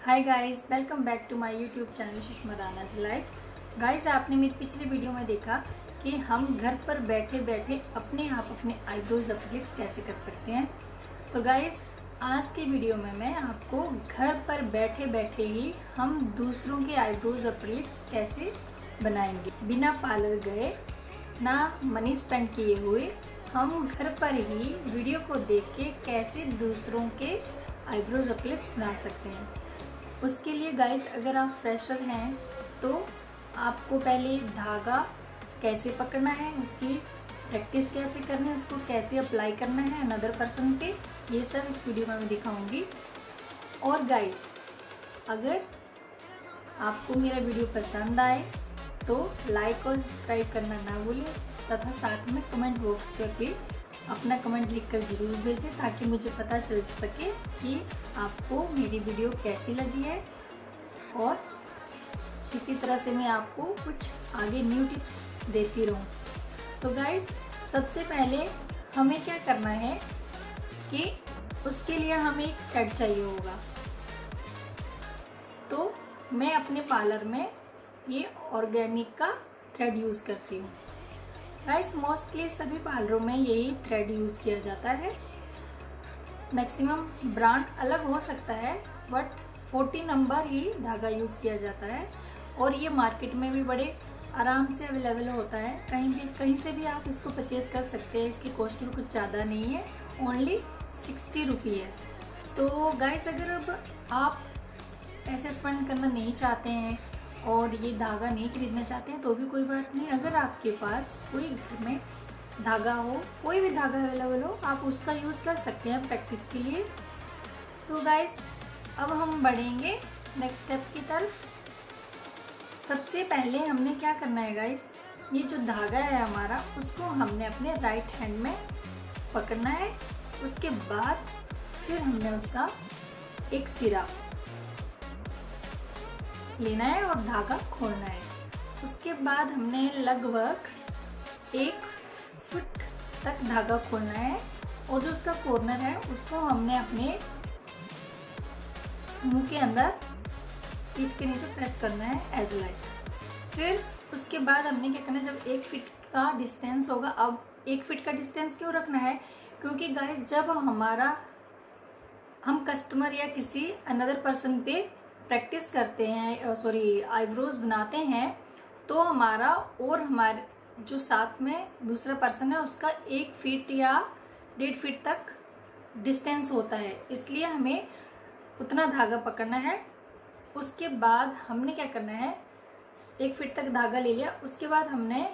Hi guys, welcome back to my YouTube channel Sushma Rana's life. Guys, आपने मेरी पिछली video में देखा कि हम घर पर बैठे बैठे अपने आप अपने आईब्रोज अपलिफ्ट्स कैसे कर सकते हैं। तो गाइस, आज की वीडियो में मैं आपको घर पर बैठे बैठे ही हम दूसरों के आईब्रोज अपलिफ्ट्स कैसे बनाएंगे, बिना पार्लर गए, ना मनी स्पेंड किए हुए। हम घर पर ही वीडियो को देख के कैसे दूसरों के आईब्रोज अपलिफ्ट्स बना सकते हैं। उसके लिए गाइस, अगर आप फ्रेशर हैं तो आपको पहले धागा कैसे पकड़ना है, उसकी प्रैक्टिस कैसे करनी है, उसको कैसे अप्लाई करना है अनदर पर्सन पे, ये सब इस वीडियो में मैं दिखाऊंगी। और गाइस, अगर आपको मेरा वीडियो पसंद आए तो लाइक और सब्सक्राइब करना ना भूलें, तथा साथ में कमेंट बॉक्स पर भी अपना कमेंट लिखकर जरूर भेजें ताकि मुझे पता चल सके कि आपको मेरी वीडियो कैसी लगी है और इसी तरह से मैं आपको कुछ आगे न्यू टिप्स देती रहूं। तो गाइस, सबसे पहले हमें क्या करना है कि उसके लिए हमें एक थ्रेड चाहिए होगा। तो मैं अपने पार्लर में ये ऑर्गेनिक का थ्रेड यूज़ करती हूँ। गाइस, मोस्टली सभी पार्लरों में यही थ्रेड यूज़ किया जाता है। मैक्सिमम ब्रांड अलग हो सकता है, बट 40 नंबर ही धागा यूज़ किया जाता है और ये मार्केट में भी बड़े आराम से अवेलेबल होता है। कहीं से भी आप इसको परचेज कर सकते हैं। इसकी कॉस्ट भी कुछ ज़्यादा नहीं है, ओनली 60 रुपये है। तो गाइस, अगर अब आप पैसे स्पेंड करना नहीं चाहते हैं और ये धागा नहीं खरीदना चाहते हैं तो भी कोई बात नहीं। अगर आपके पास कोई घर में धागा हो, कोई भी धागा अवेलेबल हो, आप उसका यूज़ कर सकते हैं प्रैक्टिस के लिए। तो गाइस, अब हम बढ़ेंगे नेक्स्ट स्टेप की तरफ। सबसे पहले हमने क्या करना है गाइस, ये जो धागा है हमारा, उसको हमने अपने राइट हैंड में पकड़ना है। उसके बाद फिर हमने उसका एक सिरा लेना है और धागा खोलना है। उसके बाद हमने लगभग 1 फुट तक धागा खोलना है और जो उसका कॉर्नर है उसको हमने अपने मुंह के अंदर टीथ के नीचे प्रेस करना है एज लाइक। फिर उसके बाद हमने क्या करना है, जब 1 फीट का डिस्टेंस होगा। अब 1 फीट का डिस्टेंस क्यों रखना है, क्योंकि गाइस, जब हम कस्टमर या किसी अनदर पर्सन पे प्रैक्टिस करते हैं, आईब्रोज बनाते हैं, तो हमारा और हमारे जो साथ में दूसरा पर्सन है उसका 1 फीट या 1.5 फीट तक डिस्टेंस होता है। इसलिए हमें उतना धागा पकड़ना है। उसके बाद हमने क्या करना है, 1 फीट तक धागा ले लिया। उसके बाद हमने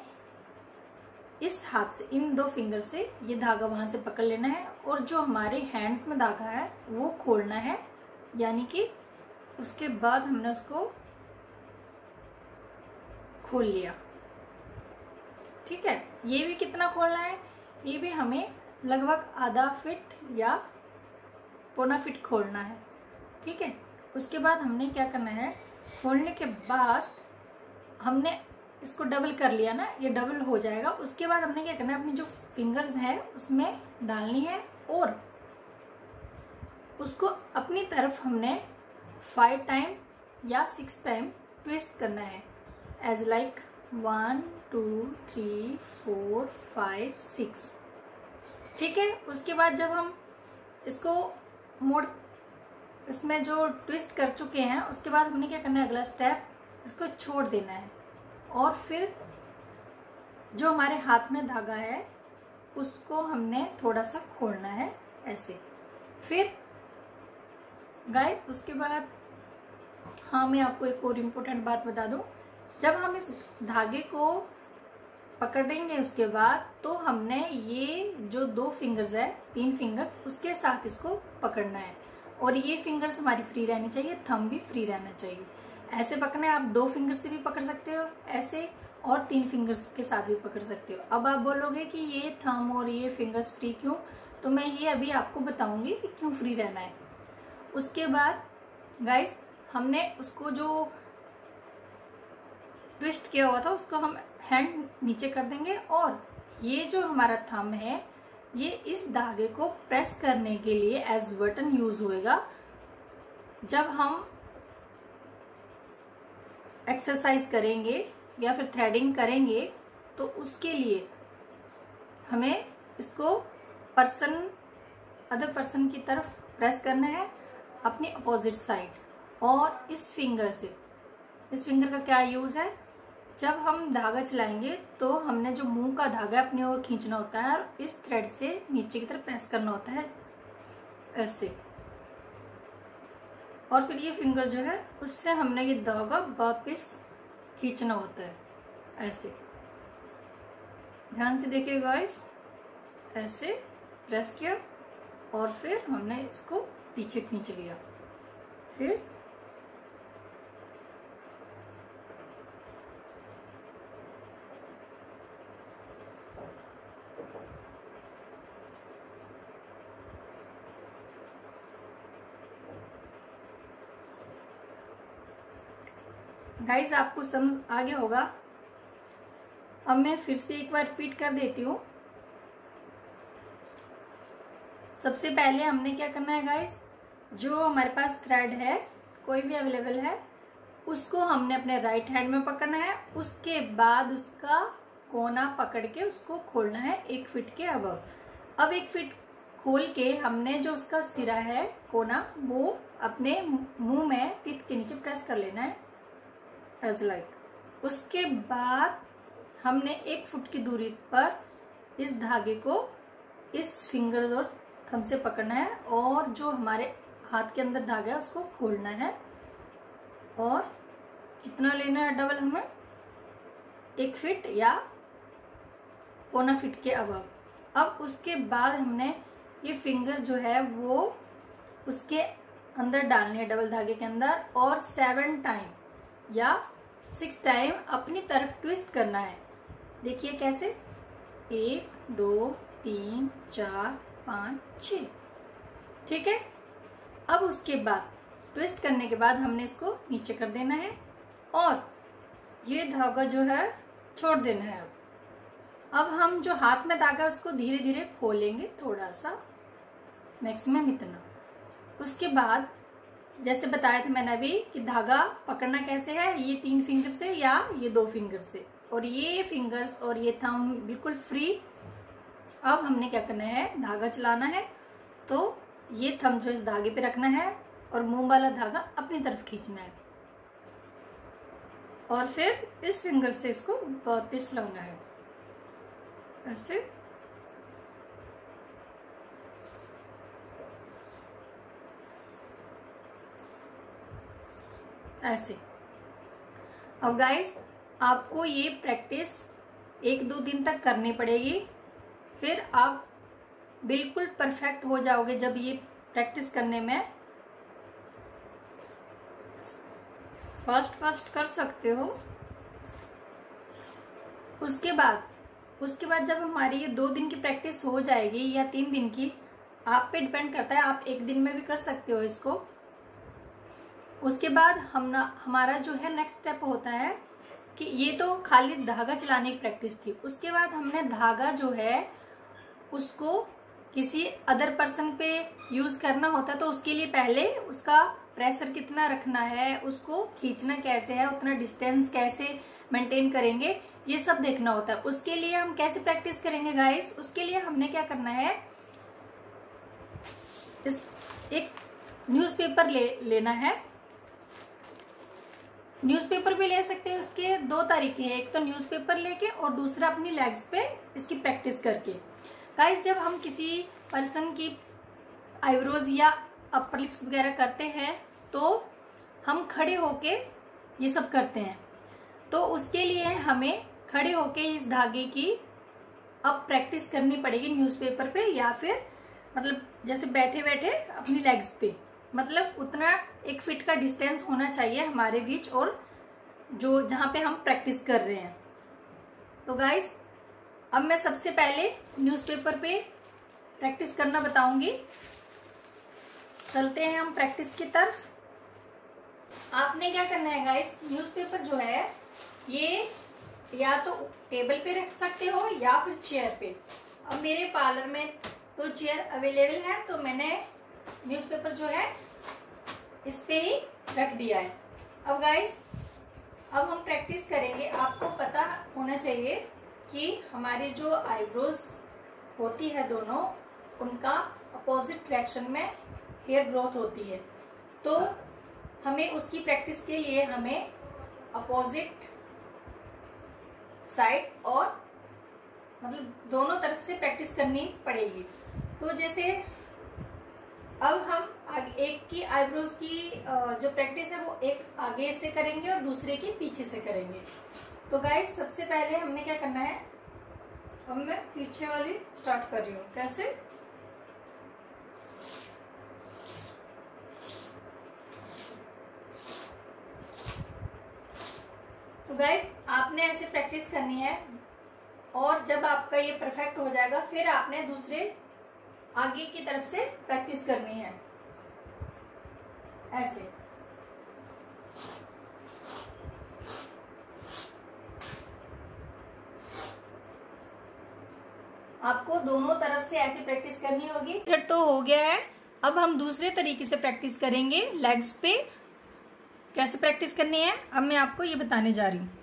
इस हाथ से, इन 2 फिंगर से ये धागा वहां से पकड़ लेना है और जो हमारे हैंड्स में धागा है वो खोलना है। यानी कि उसके बाद हमने उसको खोल लिया। ठीक है, ये भी कितना खोलना है, ये भी हमें लगभग आधा फीट या पौना फीट खोलना है। ठीक है, उसके बाद हमने क्या करना है, खोलने के बाद हमने इसको डबल कर लिया ना, ये डबल हो जाएगा। उसके बाद हमने क्या करना है, अपनी जो फिंगर्स है उसमें डालनी है और उसको अपनी तरफ हमने 5 टाइम या 6 टाइम ट्विस्ट करना है एज लाइक 1 2 3 4 5 6। ठीक है, उसके बाद जब हम इसको इसमें जो ट्विस्ट कर चुके हैं, उसके बाद हमने क्या करना है, अगला स्टेप, इसको छोड़ देना है और फिर जो हमारे हाथ में धागा है उसको हमने थोड़ा सा खोलना है ऐसे। फिर गाइस, उसके बाद हाँ, मैं आपको एक और इम्पोर्टेंट बात बता दूं। जब हम इस धागे को पकड़ेंगे उसके बाद, तो हमने ये जो 2 फिंगर्स है, 3 फिंगर्स, उसके साथ इसको पकड़ना है और ये फिंगर्स हमारी फ्री रहनी चाहिए, थंब भी फ्री रहना चाहिए। ऐसे पकड़ना है, आप 2 फिंगर्स से भी पकड़ सकते हो ऐसे, और 3 फिंगर्स के साथ भी पकड़ सकते हो। अब आप बोलोगे कि ये थंब और ये फिंगर्स फ्री क्यों, तो मैं ये अभी आपको बताऊंगी कि क्यों फ्री रहना है। उसके बाद गाइस, हमने उसको जो ट्विस्ट किया हुआ था उसको हम हैंड नीचे कर देंगे और ये जो हमारा थंब है ये इस धागे को प्रेस करने के लिए एज बटन यूज होएगा। जब हम एक्सरसाइज करेंगे या फिर थ्रेडिंग करेंगे तो उसके लिए हमें इसको अदर पर्सन की तरफ प्रेस करना है अपनी अपोजिट साइड। और इस फिंगर का क्या यूज है, जब हम धागा चलाएंगे तो हमने जो मुंह का धागा अपनी ओर खींचना होता है और इस थ्रेड से नीचे की तरफ प्रेस करना होता है ऐसे, और फिर ये फिंगर जो है उससे हमने ये धागा वापस खींचना होता है ऐसे। ध्यान से देखिए गाइस, ऐसे प्रेस किया और फिर हमने इसको पीछे खींच लिया। फिर गाइस आपको समझ आ गया होगा। अब मैं फिर से एक बार रिपीट कर देती हूँ। सबसे पहले हमने क्या करना है गाइस, जो हमारे पास थ्रेड है कोई भी अवेलेबल है उसको हमने अपने राइट हैंड में पकड़ना है। उसके बाद उसका कोना पकड़ के उसको खोलना है 1 फीट के अबव। अब 1 फीट खोल के हमने जो उसका सिरा है कोना वो अपने मुंह में टीथ के नीचे प्रेस कर लेना है एज लाइक। उसके बाद हमने 1 फुट की दूरी पर इस धागे को इस फिंगर्स और थंब से पकड़ना है और जो हमारे हाथ के अंदर धागा है उसको खोलना है। और कितना लेना है डबल हमें, 1 फीट या पौना फीट के अबव। अब उसके बाद हमने ये फिंगर्स जो है वो उसके अंदर डालने हैं डबल धागे के अंदर और 7 टाइम या 6 टाइम अपनी तरफ ट्विस्ट करना है। देखिए कैसे, 1 2 3 4 5 6, ठीक है। अब उसके बाद ट्विस्ट करने के बाद हमने इसको नीचे कर देना है और ये धागा जो है छोड़ देना है। अब हम जो हाथ में धागा उसको धीरे धीरे खोलेंगे, थोड़ा सा, मैक्सिमम इतना। उसके बाद जैसे बताया था मैंने अभी कि धागा पकड़ना कैसे है, ये 3 फिंगर से या ये 2 फिंगर से, और ये फिंगर्स और ये थंब बिल्कुल फ्री। अब हमने क्या करना है, धागा चलाना है तो ये थंब जो इस धागे पे रखना है और मुंह वाला धागा अपनी तरफ खींचना है और फिर इस फिंगर से इसको वापस लाना है ऐसे। ऐसे। अब गाइस आपको ये प्रैक्टिस 1-2 दिन तक करनी पड़ेगी, फिर आप बिल्कुल परफेक्ट हो जाओगे। जब ये प्रैक्टिस करने में फास्ट कर सकते हो। उसके बाद जब हमारी ये 2 दिन की प्रैक्टिस हो जाएगी या 3 दिन की, आप पे डिपेंड करता है, आप 1 दिन में भी कर सकते हो इसको। उसके बाद हमारा जो है नेक्स्ट स्टेप होता है कि ये तो खाली धागा चलाने की प्रैक्टिस थी। उसके बाद हमने धागा जो है उसको किसी अदर पर्सन पे यूज करना होता है, तो उसके लिए पहले उसका प्रेशर कितना रखना है, उसको खींचना कैसे है, उतना डिस्टेंस कैसे मेंटेन करेंगे, ये सब देखना होता है। उसके लिए हम कैसे प्रैक्टिस करेंगे गाइस, उसके लिए हमने क्या करना है, एक न्यूज़पेपर लेना है। न्यूज़पेपर भी ले सकते हैं, उसके 2 तरीके हैं, एक तो न्यूज़पेपर लेके और दूसरा अपनी लेग्स पे इसकी प्रैक्टिस करके। गाइस जब हम किसी पर्सन की आईब्रोज या अपर लिप्स वगैरह करते हैं तो हम खड़े होके ये सब करते हैं, तो उसके लिए हमें खड़े होके इस धागे की अब प्रैक्टिस करनी पड़ेगी न्यूज़पेपर पे, या फिर मतलब जैसे बैठे बैठे अपनी लेग्स पे, मतलब उतना 1 फीट का डिस्टेंस होना चाहिए हमारे बीच और जो जहां पे हम प्रैक्टिस कर रहे हैं। तो गाइस अब मैं सबसे पहले न्यूज़पेपर पे प्रैक्टिस करना बताऊंगी। चलते हैं हम प्रैक्टिस की तरफ। आपने क्या करना है गाइस, न्यूज़पेपर जो है ये या तो टेबल पे रख सकते हो या फिर चेयर पे। अब मेरे पार्लर में तो चेयर अवेलेबल है, तो मैंने न्यूज़पेपर जो है इस पे ही रख दिया है। अब गाइस अब हम प्रैक्टिस करेंगे। आपको पता होना चाहिए कि हमारी जो आईब्रोज होती है दोनों, उनका अपोजिट डायरेक्शन में हेयर ग्रोथ होती है। तो हमें उसकी प्रैक्टिस के लिए हमें अपोजिट साइड और मतलब दोनों तरफ से प्रैक्टिस करनी पड़ेगी। तो जैसे अब हम आगे एक की आईब्रोज की जो प्रैक्टिस है वो एक आगे से करेंगे और दूसरे की पीछे से करेंगे। तो गाइस सबसे पहले हमने क्या करना है, अब मैं पीछे वाली स्टार्ट कर रही हूँ। कैसे? तो गाइस आपने ऐसे प्रैक्टिस करनी है और जब आपका ये परफेक्ट हो जाएगा फिर आपने दूसरे आगे की तरफ से प्रैक्टिस करनी है ऐसे। आपको दोनों तरफ से ऐसे प्रैक्टिस करनी होगी। तो हो गया है। अब हम दूसरे तरीके से प्रैक्टिस करेंगे लेग्स पे। कैसे प्रैक्टिस करनी है अब मैं आपको ये बताने जा रही हूँ।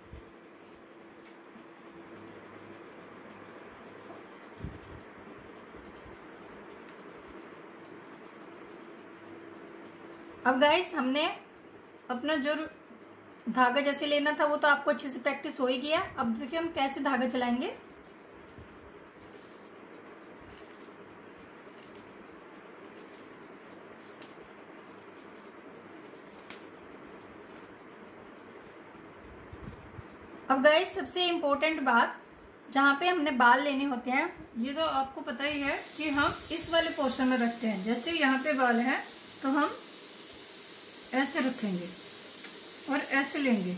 अब गाइस हमने अपना जो धागा जैसे लेना था वो तो आपको अच्छे से प्रैक्टिस हो ही गया। अब देखिए हम कैसे धागा चलाएंगे। अब गाइस सबसे इम्पोर्टेंट बात, जहाँ पे हमने बाल लेने होते हैं, ये तो आपको पता ही है कि हम इस वाले पोर्शन में रखते हैं। जैसे यहाँ पे बाल है तो हम ऐसे रखेंगे और ऐसे लेंगे।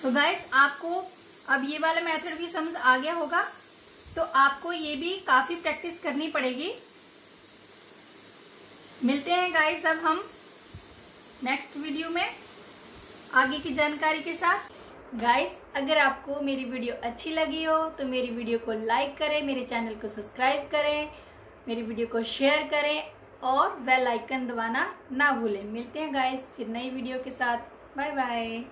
तो गाइस आपको अब ये वाला मेथड भी समझ आ गया होगा। तो आपको ये भी काफी प्रैक्टिस करनी पड़ेगी। मिलते हैं गाइस अब हम नेक्स्ट वीडियो में आगे की जानकारी के साथ। गाइस अगर आपको मेरी वीडियो अच्छी लगी हो तो मेरी वीडियो को लाइक करें, मेरे चैनल को सब्सक्राइब करें, मेरी वीडियो को शेयर करें और बेल आइकन दबाना ना भूलें। मिलते हैं गाइस फिर नई वीडियो के साथ। Bye bye.